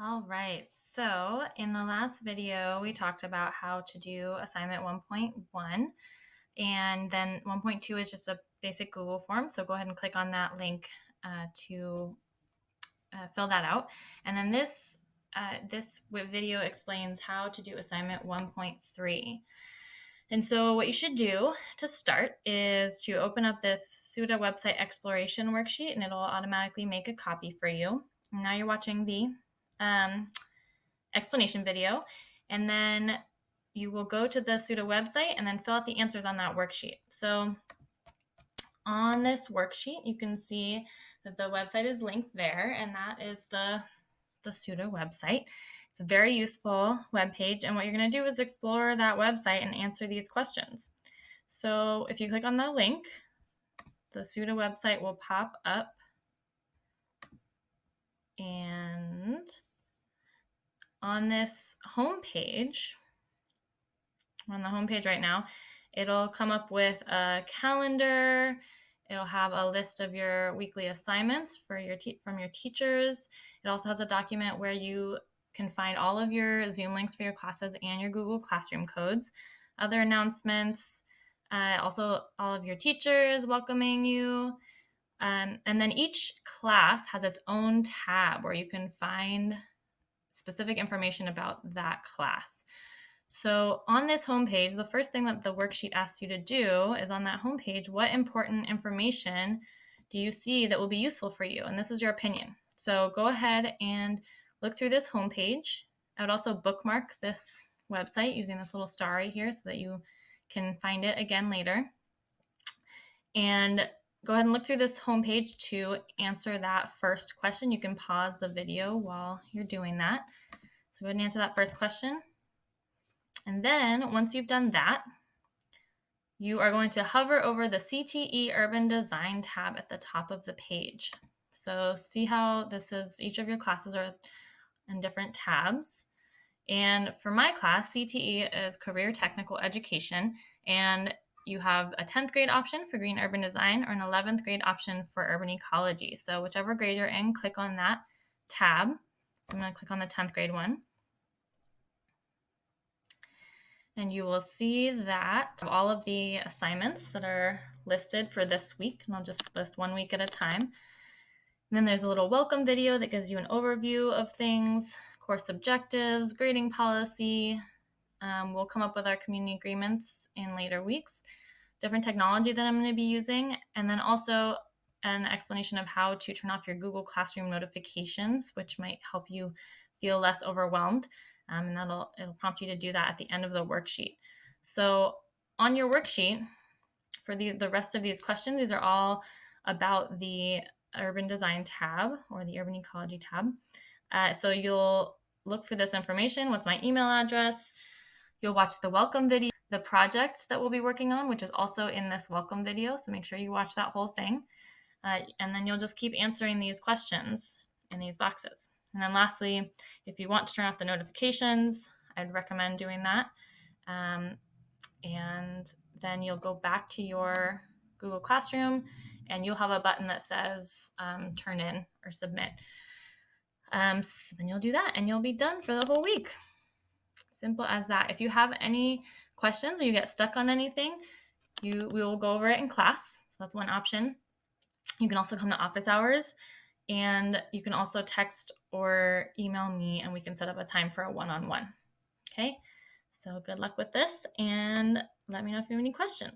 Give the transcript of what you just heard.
All right, so in the last video, we talked about how to do assignment 1.1, and then 1.2 is just a basic Google form. So go ahead and click on that link to fill that out. And then this video explains how to do assignment 1.3. And so what you should do to start is to open up this SUDA website exploration worksheet, and it'll automatically make a copy for you. And now you're watching the explanation video, and then you will go to the SUDA website and then fill out the answers on that worksheet. So on this worksheet, you can see that the website is linked there, and that is the SUDA website. It's a very useful web page, and what you're going to do is explore that website and answer these questions. So if you click on the link, the SUDA website will pop up, and on this home page, on the home page right now, it'll come up with a calendar. It'll have a list of your weekly assignments from your teachers. It also has a document where you can find all of your Zoom links for your classes and your Google Classroom codes, other announcements, also all of your teachers welcoming you. And then each class has its own tab where you can find specific information about that class. So on this homepage, the first thing that the worksheet asks you to do is on that homepage, what important information do you see that will be useful for you? And this is your opinion. So go ahead and look through this homepage. I would also bookmark this website using this little star right here so that you can find it again later. And go ahead and look through this homepage to answer that first question. You can pause the video while you're doing that. So go ahead and answer that first question. And then once you've done that, you are going to hover over the CTE Urban Design tab at the top of the page. So see how this is, each of your classes are in different tabs. And for my class, CTE is Career Technical Education, and you have a 10th grade option for Green Urban Design or an 11th grade option for Urban Ecology. So whichever grade you're in, click on that tab. So I'm going to click on the 10th grade one. And you will see that all of the assignments that are listed for this week, and I'll just list 1 week at a time. And then there's a little welcome video that gives you an overview of things, course objectives, grading policy. We'll come up with our community agreements in later weeks, different technology that I'm going to be using, and then also an explanation of how to turn off your Google Classroom notifications, which might help you feel less overwhelmed. And it'll prompt you to do that at the end of the worksheet. So on your worksheet, for the rest of these questions, these are all about the Urban Design tab or the Urban Ecology tab. So you'll look for this information. What's my email address? You'll watch the welcome video, the project that we'll be working on, which is also in this welcome video. So make sure you watch that whole thing. And then you'll just keep answering these questions in these boxes. And then lastly, if you want to turn off the notifications, I'd recommend doing that. And then you'll go back to your Google Classroom and you'll have a button that says turn in or submit. So then you'll do that and you'll be done for the whole week. Simple as that. If you have any questions or you get stuck on anything, we will go over it in class. So that's one option. You can also come to office hours, and you can also text or email me and we can set up a time for a one-on-one. Okay, so good luck with this and let me know if you have any questions.